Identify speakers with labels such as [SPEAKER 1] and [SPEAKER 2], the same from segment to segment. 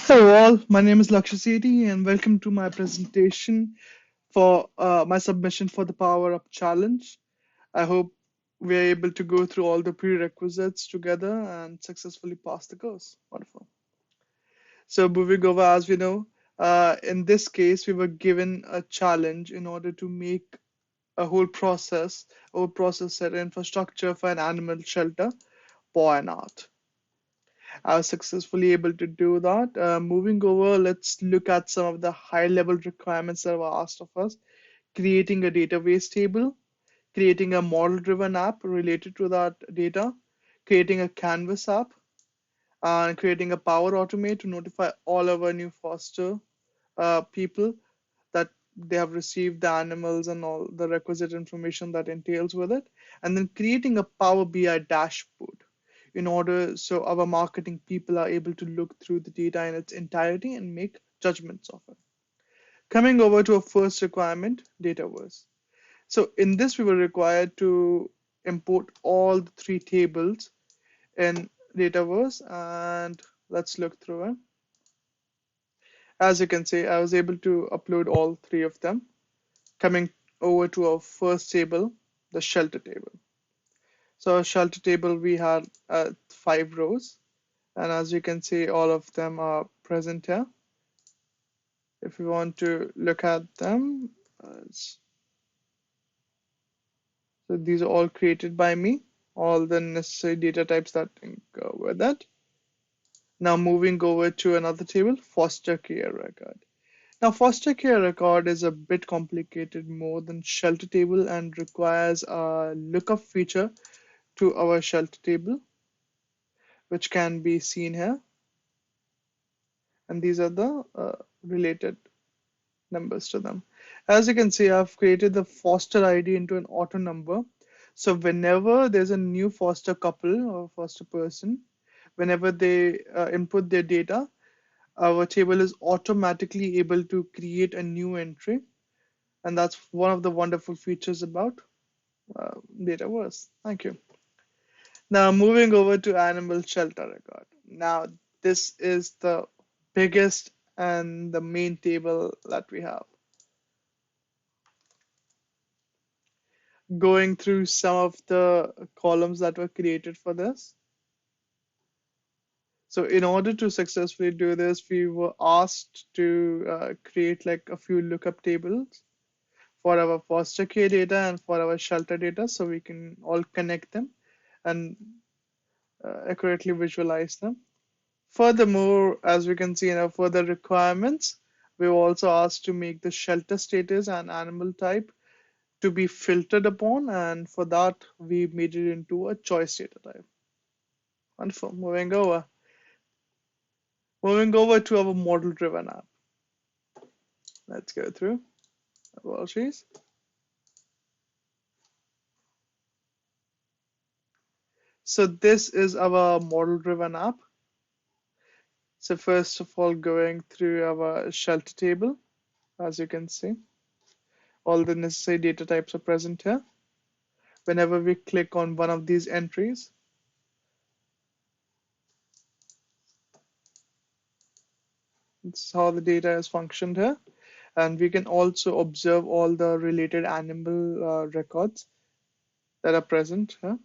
[SPEAKER 1] Hello all, my name is Lakshya Sethi and welcome to my presentation for my submission for the Power Up Challenge. I hope we are able to go through all the prerequisites together and successfully pass the course. Wonderful. So moving over, as we know, in this case, we were given a challenge in order to make a whole process set infrastructure for an animal shelter, Paw&Heart. I was successfully able to do that. Moving over, let's look at some of the high level requirements that were asked of us. Creating a database table, creating a model driven app related to that data, creating a Canvas app, and creating a Power Automate to notify all our new foster people that they have received the animals and all the requisite information that entails with it, and then creating a Power BI dashboard in order so our marketing people are able to look through the data in its entirety and make judgments of it. Coming over to a first requirement, Dataverse. So in this, we were required to import all the three tables in Dataverse, and let's look through it. As you can see, I was able to upload all three of them. Coming over to our first table, the shelter table. So our shelter table, we had 5 rows, and as you can see, all of them are present here. If you want to look at them, so these are all created by me, all the necessary data types that go with that. Now moving over to another table, foster care record. Now, foster care record is a bit complicated more than shelter table and requires a lookup feature to our shelter table, which can be seen here. And these are the related numbers to them. As you can see, I've created the foster ID into an auto number. So whenever there's a new foster couple or foster person, whenever they input their data, our table is automatically able to create a new entry. And that's one of the wonderful features about Dataverse. Thank you. Now moving over to animal shelter record. Now this is the biggest and the main table that we have. Going through some of the columns that were created for this. So in order to successfully do this, we were asked to create like a few lookup tables for our foster care data and for our shelter data so we can all connect them and accurately visualize them. Furthermore, as we can see in our further requirements, we were also asked to make the shelter status and animal type to be filtered upon, and for that, we made it into a choice data type. Wonderful. Moving over to our model-driven app. Let's go through. Apologies. So this is our model-driven app. So first of all, going through our shelter table, as you can see, all the necessary data types are present here. Whenever we click on one of these entries, this is how the data is functioned here. And we can also observe all the related animal records that are present here.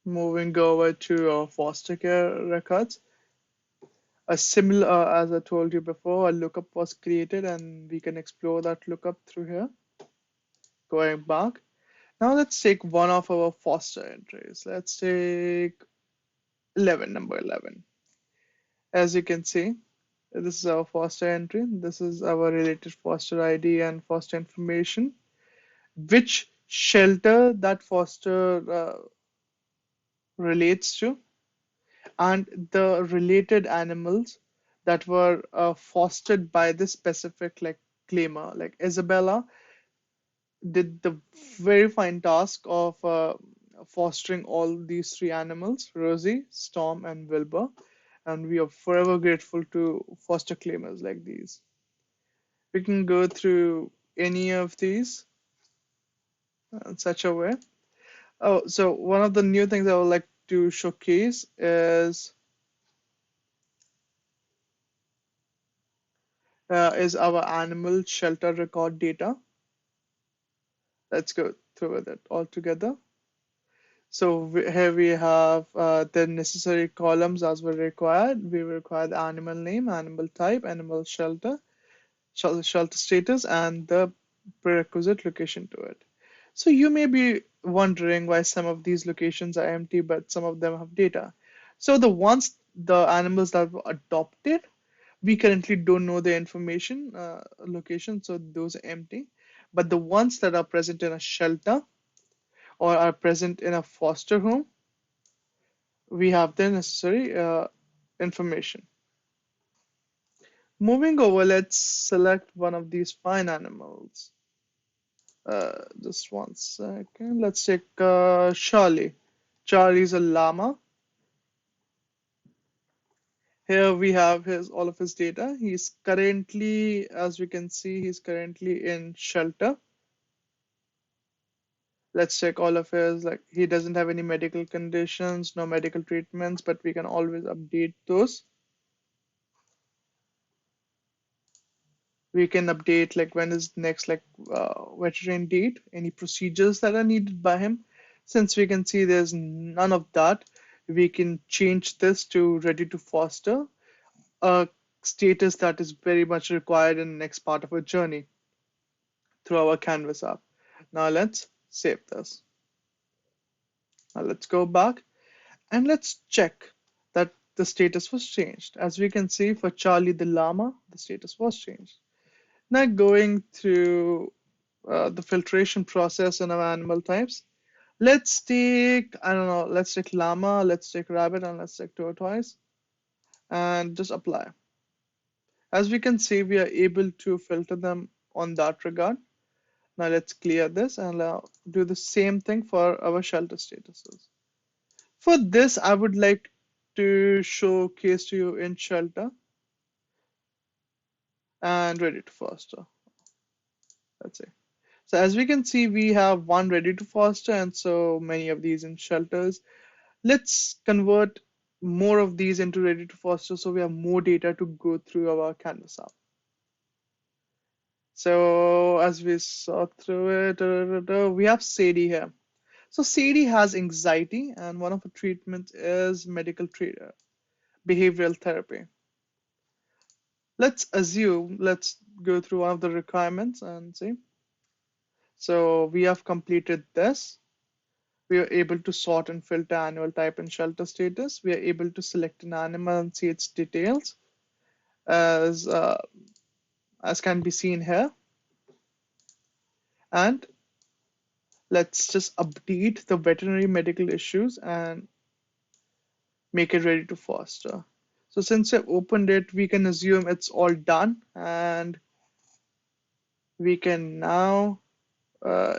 [SPEAKER 1] Moving over to foster care records. A similar, as I told you before, a lookup was created and we can explore that lookup through here. Going back. Now let's take one of our foster entries. Let's take 11, number 11. As you can see, this is our foster entry. This is our related foster ID and foster information. Which shelter that foster relates to, and the related animals that were fostered by this specific like claimer. Like Isabella did the very fine task of fostering all these three animals, Rosie, Storm, and Wilbur, and we are forever grateful to foster claimers like these. We can go through any of these in such a way. Oh, so one of the new things I would like to showcase is is our animal shelter record data. Let's go through with it all together. So here we have the necessary columns as were required. We require the animal name, animal type, animal shelter, shelter status, and the prerequisite location to it. So you may be wondering why some of these locations are empty, but some of them have data. So the animals that were adopted, we currently don't know the information location, so those are empty. But the ones that are present in a shelter or are present in a foster home, we have the necessary information. Moving over, let's select one of these fine animals. Just one second. Let's take Charlie. Charlie's a llama. Here we have his all of his data. He's currently, as we can see, he's currently in shelter. Let's check all of his, like he doesn't have any medical conditions, no medical treatments, but we can always update those. We can update like when is next like veteran date, any procedures that are needed by him. Since we can see there's none of that, we can change this to ready to foster, a status that is very much required in the next part of our journey through our Canvas app. Now let's save this. Now let's go back and let's check that the status was changed. As we can see for Charlie the llama, the status was changed. Now going through the filtration process in our animal types. Let's take, I don't know, let's take llama, let's take rabbit, and let's take tortoise, and just apply. As we can see, we are able to filter them on that regard. Now let's clear this and do the same thing for our shelter statuses. For this, I would like to showcase to you in shelter and ready to foster. Let's see. So as we can see, we have one ready to foster and so many of these in shelters. Let's convert more of these into ready to foster so we have more data to go through our Canvas app. So as we saw through it, we have Sadie here. So Sadie has anxiety and one of her treatments is medical behavioral therapy. Let's go through one of the requirements and see. So we have completed this. We are able to sort and filter animal type and shelter status. We are able to select an animal and see its details as uh, as can be seen here. And let's just update the veterinary medical issues and make it ready to foster. So since I've opened it, we can assume it's all done and we can now uh,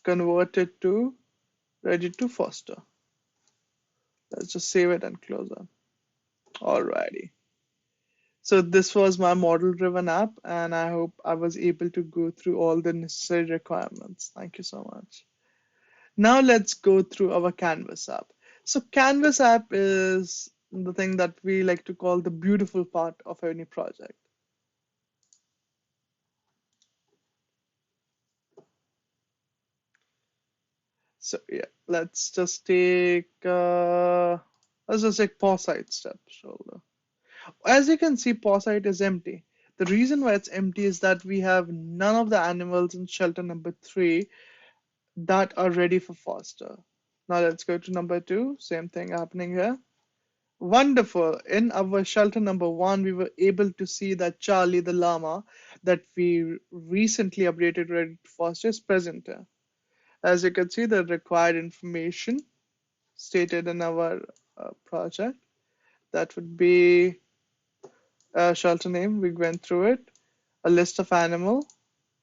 [SPEAKER 1] convert it to ready to foster. Let's just save it and close it. Alrighty. So this was my model-driven app, and I hope I was able to go through all the necessary requirements. Thank you so much. Now let's go through our Canvas app. So Canvas app is the thing that we like to call the beautiful part of any project. So yeah, let's just take paw side step shoulder. As you can see, paw site is empty. The reason why it's empty is that we have none of the animals in shelter number 3 that are ready for foster. Now let's go to number 2. Same thing happening here. Wonderful. In our shelter number 1, we were able to see that Charlie the llama that we recently updated ready to foster is present here. As you can see, the required information stated in our project, that would be shelter name, we went through it, a list of animal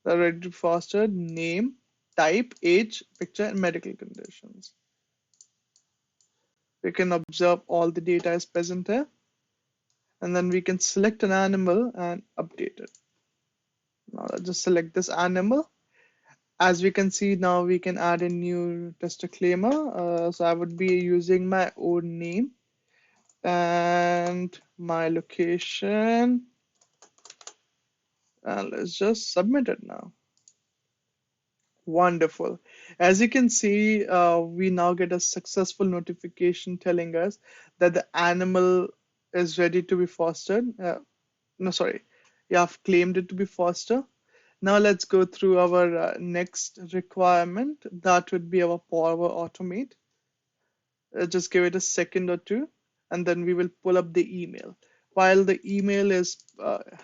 [SPEAKER 1] that are ready to foster, name, type, age, picture, and medical conditions. We can observe all the data is present here, and then we can select an animal and update it. Now let's just select this animal. As we can see now, we can add a new disclaimer. So I would be using my own name and my location And let's just submit it now. Wonderful. As you can see, we now get a successful notification telling us that the animal is ready to be fostered. No, sorry. You have claimed it to be foster. Now let's go through our next requirement. That would be our Power Automate. Just give it a second or two, and then we will pull up the email. While the email is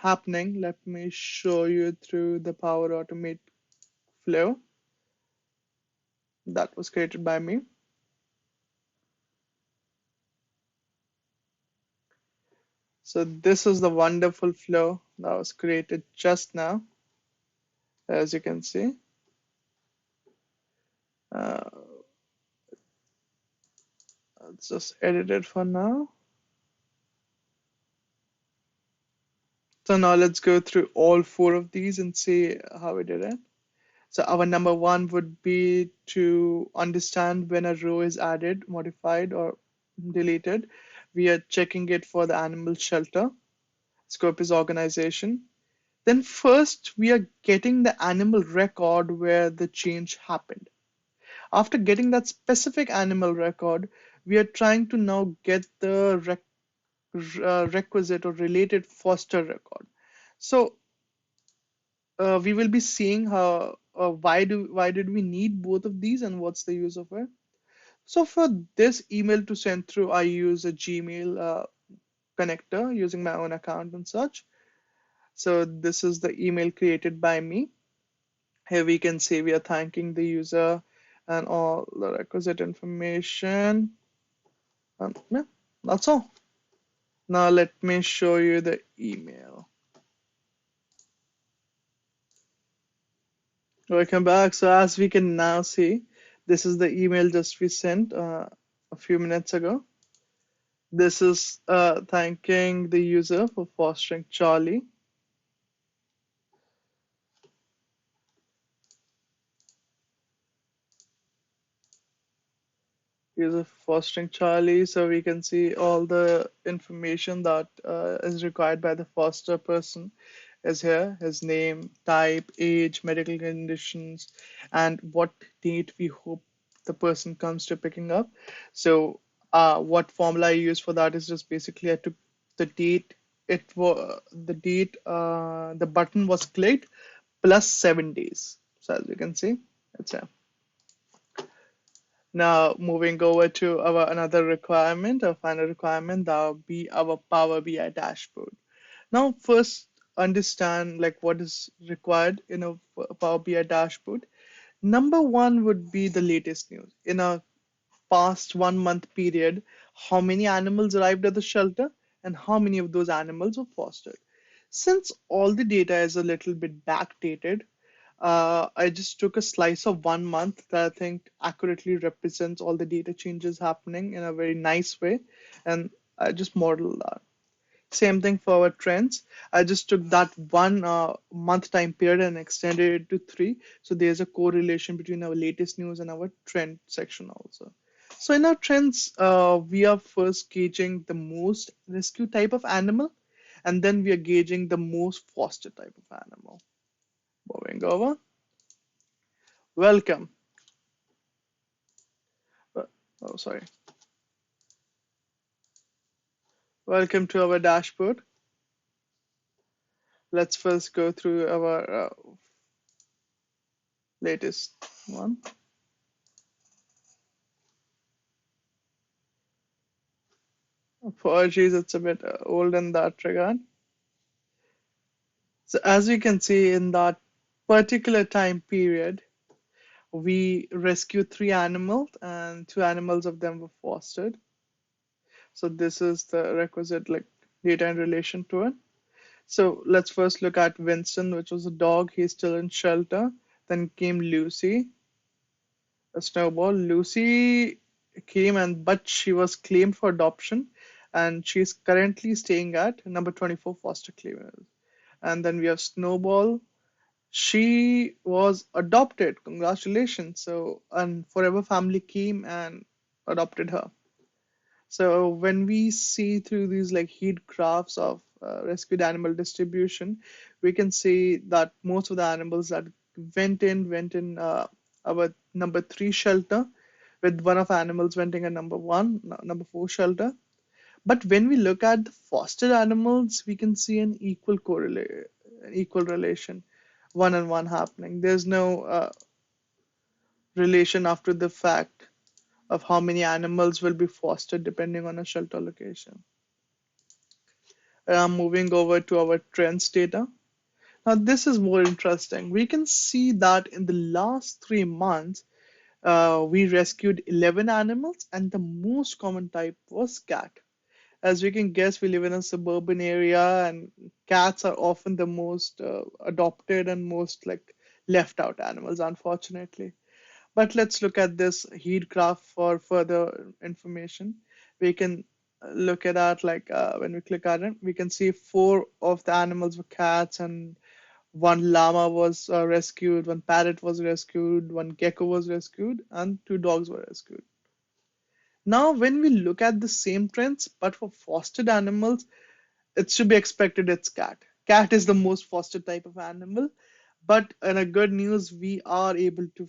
[SPEAKER 1] happening, let me show you through the Power Automate flow that was created by me. So this is the wonderful flow that was created just now, as you can see. Uh, let's just edit it for now. So now let's go through all four of these and see how we did it. So our number one would be to understand when a row is added, modified, or deleted. We are checking it for the animal shelter. Scope is organization. Then first, we are getting the animal record where the change happened. After getting that specific animal record, we are trying to now get the requisite or related foster record. So we will be seeing how why did we need both of these and what's the use of it. So for this email to send through, I use a Gmail connector using my own account and such. So this is the email created by me. Here we can see we are thanking the user and all the requisite information. Yeah, that's all. Now let me show you the email. Welcome back. So as we can now see, this is the email just we sent a few minutes ago. This is thanking the user for fostering Charlie. User fostering Charlie, so we can see all the information that is required by the foster person is here. His name, type, age, medical conditions, and what date we hope the person comes to picking up. So what formula I use for that is just basically I took the date the button was clicked plus 7 days. So as you can see, it's here. Now moving over to our another requirement, our final requirement, that would be our Power BI dashboard. Now first understand like what is required in a Power BI dashboard. Number one would be the latest news. In a past 1 month period, how many animals arrived at the shelter and how many of those animals were fostered. Since all the data is a little bit backdated, I just took a slice of 1 month that I think accurately represents all the data changes happening in a very nice way, and I just modeled that. Same thing for our trends. I just took that 1 month time period and extended it to three. So there's a correlation between our latest news and our trend section also. So in our trends, we are first gauging the most rescue type of animal, and then we are gauging the most foster type of animal. Moving over. Welcome. Uh, Oh, sorry. Welcome to our dashboard. Let's first go through our latest one. Apologies, it's a bit old in that regard. So as you can see in that particular time period, we rescued three animals and two animals of them were fostered. So this is the requisite like data in relation to it. So let's first look at Winston, which was a dog. He's still in shelter. Then came Lucy, a snowball. Lucy came and but she was claimed for adoption, and she's currently staying at number 24 foster care. And then we have Snowball. She was adopted. Congratulations. So, and Forever Family came and adopted her. So when we see through these like heat graphs of rescued animal distribution, we can see that most of the animals that went in our number three shelter, with one of animals went in a number four shelter. But when we look at the foster animals, we can see an equal relation, one and one happening. There's no relation after the fact of how many animals will be fostered depending on a shelter location. Moving over to our trends data. Now, this is more interesting. We can see that in the last 3 months, we rescued 11 animals, and the most common type was cat. As we can guess, we live in a suburban area, and cats are often the most adopted and most like left out animals, unfortunately. But let's look at this heat graph for further information. We can look at that like when we click on it, we can see four of the animals were cats, and one llama was rescued, one parrot was rescued, one gecko was rescued, and two dogs were rescued. Now, when we look at the same trends, but for fostered animals, it's to be expected it's cat. Cat is the most fostered type of animal, but in a good news, we are able to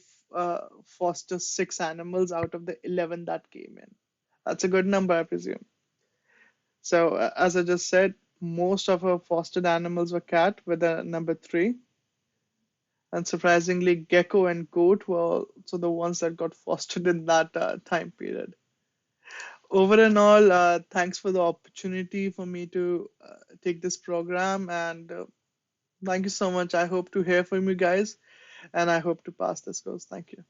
[SPEAKER 1] foster six animals out of the 11 that came in. That's a good number, I presume. So, as I just said, most of our fostered animals were cat with a number three. And surprisingly, gecko and goat were also the ones that got fostered in that time period. Over and all, thanks for the opportunity for me to take this program, and thank you so much. I hope to hear from you guys, and I hope to pass this course. Thank you.